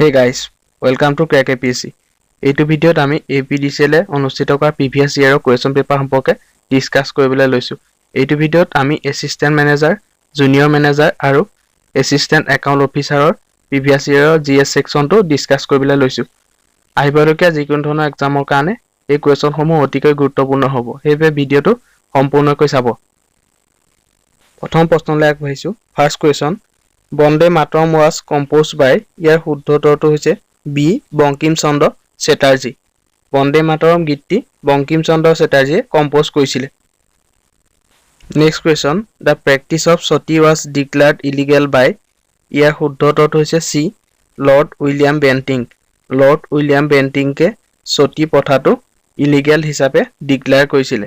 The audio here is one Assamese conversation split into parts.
Hey guys, welcome to Crack APSC. এইটো ভিডিঅ'ত আমি APDCL অনুষ্ঠিত কৰা প্ৰিভিয়াছ ইয়াৰৰ কোৱেশ্যন পেপাৰ সম্পৰ্কে ডিসকাস কৰিবলৈ লৈছো। এইটো ভিডিঅ'ত আমি এসিস্ট্যান্ট ম্যানেজাৰ, জুনিয়ৰ ম্যানেজাৰ আৰু এসিস্ট্যান্ট একাউন্ট অফিচাৰৰ প্ৰিভিয়াছ ইয়াৰৰ GS সেকশনটো ডিসকাস কৰিবলৈ লৈছো। আহিবলগীয়া যিকোনো ধৰণৰ এক্সামৰ কাৰণে এই কোৱেশ্যনসমূহ অতিকৈ গুৰুত্বপূৰ্ণ হ'ব। সেইবাবে ভিডিঅ'টো সম্পূৰ্ণকৈ চাব। প্ৰথম প্ৰশ্নলৈ আগবাঢ়িছো। First question, Bonde Mataram was composed by ইয়াৰ শুদ্ধ উত্তৰটো হৈছে বি বঙ্কিম চন্দ্ৰ চেটাৰ্জী। বন্দে মাতৰম গীতটি বঙ্কিম চন্দ্ৰ চেটাৰ্জীয়ে কম্পোজ কৰিছিল। Next question, the practice of sati was declared illegal by ইয়াৰ শুদ্ধ উত্তৰটো হৈছে C lord William Bentinck. Lord William বেন্টিংকে সতী প্ৰথাটো ইলিগেল হিচাপে ডিক্লেয়াৰ কৰিছিল।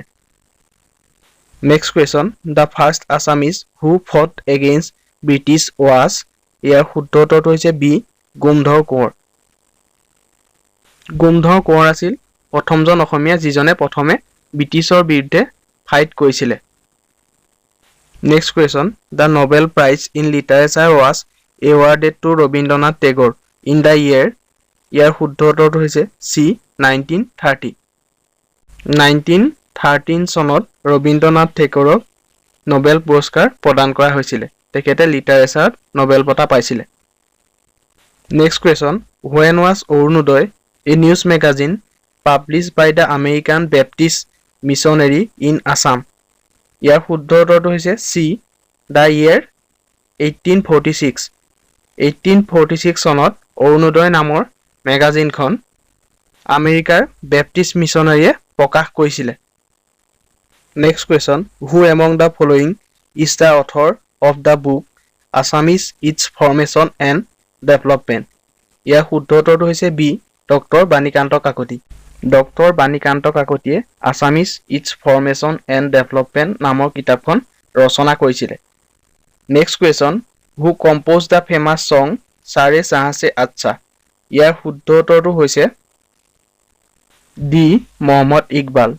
Next question, the first Assamese who fought against British was ইয়াৰ শুদ্ধ উত্তৰটো হৈছে বি গুমধৰ কোঁৱৰ। গুমধৰ কোঁৱৰ আছিল প্ৰথমজন অসমীয়া যিজনে প্ৰথমে ব্ৰিটিছৰ বিৰুদ্ধে ফাইট কৰিছিল। Next question, the Nobel prize in literature was awarded to Rabindranath Tagore in the year ইয়াৰ শুদ্ধ উত্তৰটো হৈছে চি 1930। 1913 চনত ৰবীন্দ্ৰনাথ টেগৰক নোবেল পুৰস্কাৰ প্ৰদান কৰা হৈছিল। তেখেতে লিটাৰেচাৰত নোবেল বঁটা পাইছিল। Next question, when was Arunodoi a news magazine published by the American Baptist Missionary in Assam ইয়াৰ শুদ্ধ উত্তৰটো হৈছে চি the year 1846। 1846 চনত অৰুণোদয় নামৰ মেগাজিনখন আমেৰিকাৰ বেপ্টিষ্ট মিছনাৰীয়ে প্ৰকাশ কৰিছিল। Next question, who among the following is the author of the book Assamese its formation and development ইয়াৰ শুদ্ধ উত্তৰটো হৈছে B doctor Banikanta Kakati. Doctor Banikanta কাকতিয়ে Assamese its formation and development নামৰ কিতাপখন ৰচনা কৰিছিল। Next question, who compose the famous song Saare চাহাছে আচ্ছা ইয়াৰ শুদ্ধ উত্তৰটো হৈছে ডি মহম্মদ ইকবাল।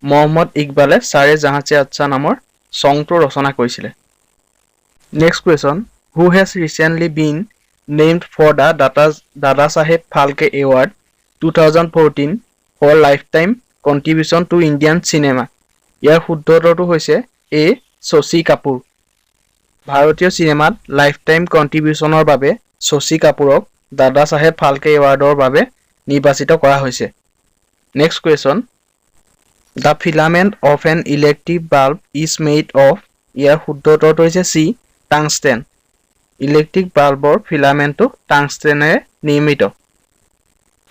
মহম্মদ ইকবালে চাৰে জাহাছে আচ্ছা নামৰ ছংটো ৰচনা কৰিছিল। Next question, who has recently been named for the Dada Saheb Phalke Award 2014 for lifetime contribution to Indian cinema ইয়াৰ শুদ্ধ উত্তৰটো হৈছে এ শশী কাপুৰ। ভাৰতীয় চিনেমাত লাইফটাইম কণ্ট্ৰিবিউচনৰ বাবে শশী কাপুৰক দাদা চাহেব ফালকে এৱাৰ্ডৰ বাবে নিৰ্বাচিত কৰা হৈছে। Next question, the filament of an electric bulb is made of ইয়াৰ শুদ্ধ উত্তৰটো হৈছে চি টাংষ্টেন। ইলেক্ট্ৰিক বাল্বৰ ফিলামেণ্টটো টাংষ্টেনেৰে নিৰ্মিত।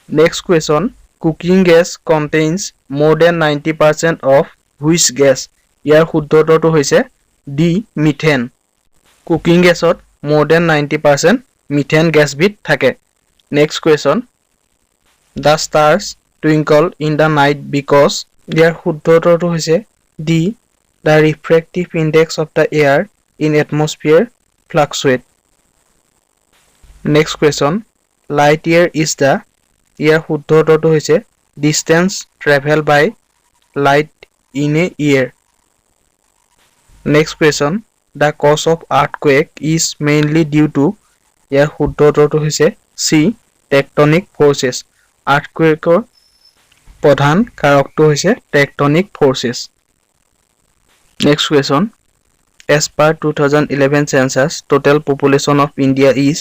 Next question, cooking gas contains more than 90% of which gas ইয়াৰ শুদ্ধ উত্তৰটো হৈছে ডি মিথেন। কুকিং গেছত মোৰ দেন 90% মিথেন গেছবিধ থাকে। Next question, the stars twinkle in the night because ইয়াৰ শুদ্ধ উত্তৰটো হৈছে D the refractive index of the air in atmosphere fluctuate. Next question, light year is the ইয়াৰ শুদ্ধ উত্তৰটো হৈছে distance travel by light in a year. Next question, the cause of earthquake is mainly due to ইয়াৰ শুদ্ধ উত্তৰটো হৈছে চি টেকটনিক ফ'ৰ্চেছ। আৰ্থকুৱেকৰ প্ৰধান কাৰকটো হৈছে tectonic forces. Next question, as per 2011 census total population of India is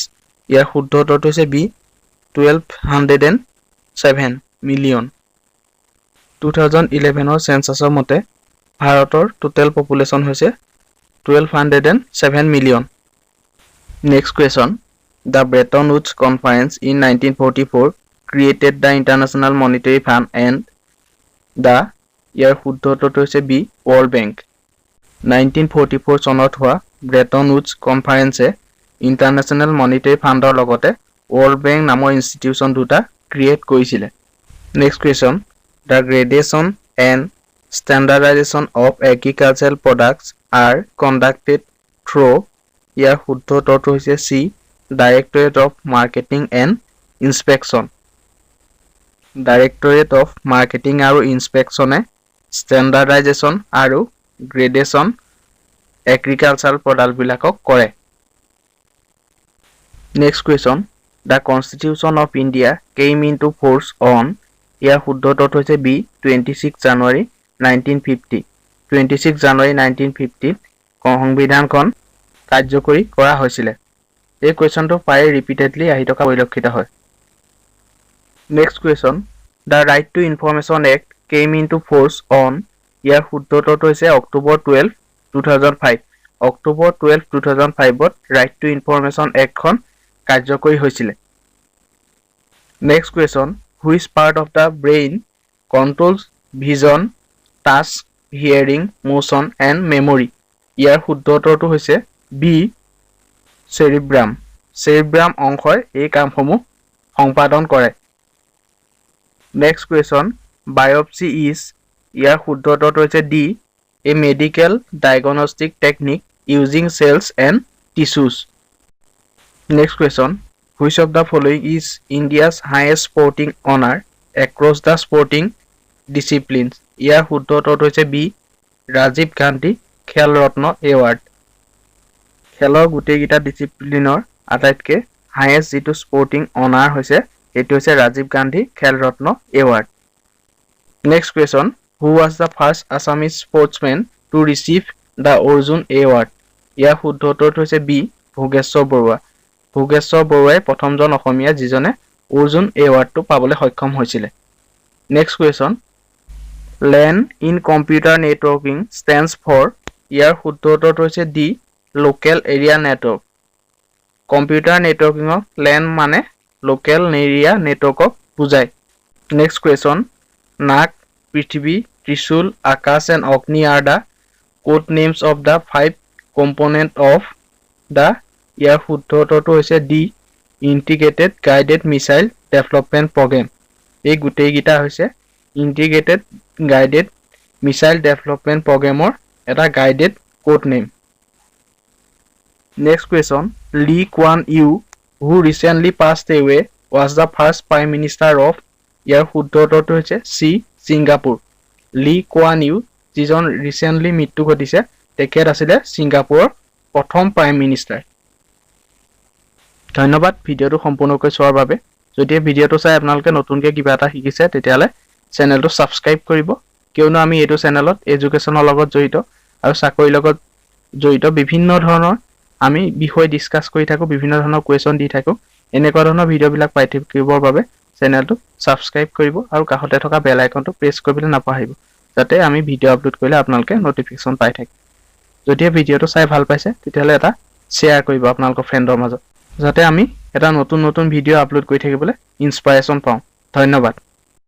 ইয়াৰ শুদ্ধ উত্তৰটো হৈছে বি 1207 মিলিয়ন। 2011 চেন্সাছৰ মতে ভাৰতৰ টোটেল পপুলেশ্যন হৈছে 1207 million. Next question, the Bretton Woods conference in 1944 created the international monetary fund and the ইয়াৰ শুদ্ধ উত্তৰটো হৈছে বি ৱৰ্ল্ড বেংক। 1944 চনত হোৱা ব্ৰেটন উডছ কনফাৰেন্সে ইণ্টাৰনেশ্যনেল মনিটাৰী ফাণ্ডৰ লগতে ৱৰ্ল্ড বেংক নামৰ ইনষ্টিটিউশ্যন দুটা ক্ৰিয়েট কৰিছিলে। Next question, the gradation and standardization of agricultural products are conducted through ইয়াৰ শুদ্ধ উত্তৰটো হৈছে C directorate of marketing and inspection. Directorate of marketing আৰু ইনস্পেকশ্যনে ষ্টেণ্ডাৰ্ডাইজেশ্যন আৰু গ্ৰেডেশ্যন এগ্ৰিকালচাৰেল প্ৰডাক্টবিলাকক কৰে। Next question, the constitution of India came into force on ইয়াৰ শুদ্ধ উত্তৰটো হৈছে বি 26 জানুৱাৰী 1950 26 জানুৱাৰী 1950 সংবিধানখন কাৰ্যকৰী কৰা হৈছিলে এই কুৱেশ্যনটো প্ৰায় ৰিপিটেডলি আহি থকা পৰিলক্ষিত হয় next question the right to information act came into force on ইয়াৰ শুদ্ধ উত্তৰটো হৈছে অক্টোবৰ 12 2005 অক্টোবৰ 12 2005ত ৰাইট টু ইনফৰমেশ্যন এক্টখন কাৰ্যকৰী হৈছিলে next question which part of the brain controls vision touch hearing motion and memory ইয়াৰ শুদ্ধ উত্তৰটো হৈছে বি চেৰিব্ৰাম অংশই এই কামসমূহ সম্পাদন কৰে নেক্সট কুৱেশ্যন বায়পচি ইজ ইয়াৰ শুদ্ধ উত্তৰটো হৈছে D a medical diagnostic technique using cells and tissues next question which of the following is India's highest sporting honour across the sporting disciplines ইয়াৰ শুদ্ধ উত্তৰটো হৈছে বি ৰাজীৱ গান্ধী খেল ৰত্ন এৱাৰ্ড খেলৰ গোটেইকেইটা ডিচিপ্লিনৰ আটাইতকৈ হাইয়েষ্ট যিটো স্পৰ্টিং অনাৰ হৈছে সেইটো হৈছে Rajiv Gandhi Khel Ratna award next question who was the first Assamese sportsmen to receive the Arjuna award ইয়াৰ শুদ্ধ উত্তৰটো হৈছে বি ভোগেশ্বৰ বৰুৱাই প্ৰথমজন অসমীয়া যিজনে অৰ্জুন এৱাৰ্ডটো পাবলৈ সক্ষম হৈছিলে next question LAN in computer networking stands for ইয়াৰ শুদ্ধ উত্তৰটো হৈছে D local area network computer নেটৱৰ্কিঙক LAN মানে লোকেল এৰিয়া নেটৱৰ্কক বুজায় next question Nag Prithvi Trishul Akash and Agni are the code names of the 5 component of the ইয়াৰ শুদ্ধ উত্তৰটো হৈছে D integrated guided missile development program এই গোটেইকেইটা হৈছে ইণ্টিগ্ৰেটেড গাইডেড মিছাইল ডেভেলপমেণ্ট প্ৰগ্ৰেমৰ এটা guided code name next question লি Kuan Yew who recently passed away was the first prime minister of ইয়াৰ শুদ্ধ উত্তৰটো হৈছে চি ছিংগাপুৰ লি কুৱান ইউ যিজন ৰিচেণ্টলি মৃত্যু ঘটিছে তেখেত আছিলে ছিংগাপুৰৰ প্ৰথম প্ৰাইম মিনিষ্টাৰ ধন্যবাদ ভিডিঅ'টো সম্পূৰ্ণকৈ চোৱাৰ বাবে যদি ভিডিঅ'টো চাই আপোনালোকে নতুনকৈ কিবা এটা শিকিছে তেতিয়াহ'লে চেনেলটো ছাবস্ক্ৰাইব কৰিব কিয়নো আমি এইটো চেনেলত এডুকেশ্যনৰ লগত জড়িত আৰু চাকৰিৰ লগত জড়িত বিভিন্ন ধৰণৰ আমি বিষয় ডিছকাছ কৰি থাকোঁ বিভিন্ন ধৰণৰ কুৱেশ্যন দি থাকোঁ এনেকুৱা ধৰণৰ ভিডিঅ'বিলাক পাই থাকিবৰ বাবে চেনেলটো ছাবস্ক্ৰাইব কৰিব আৰু কাষতে থকা বেল আইকনটো প্ৰেছ কৰিবলৈ নাপাহৰিব যাতে আমি ভিডিঅ' আপলোড কৰিলে আপোনালোকে নটিফিকেশ্যন পাই থাকে যদি ভিডিঅ'টো চাই ভাল পাইছে তেতিয়াহ'লে এটা শ্বেয়াৰ কৰিব আপোনালোকৰ ফ্ৰেণ্ডৰ মাজত যাতে আমি এটা নতুন ভিডিঅ' আপলোড কৰি থাকিবলৈ ইনস্পাইৰেশ্যন পাওঁ ধন্যবাদ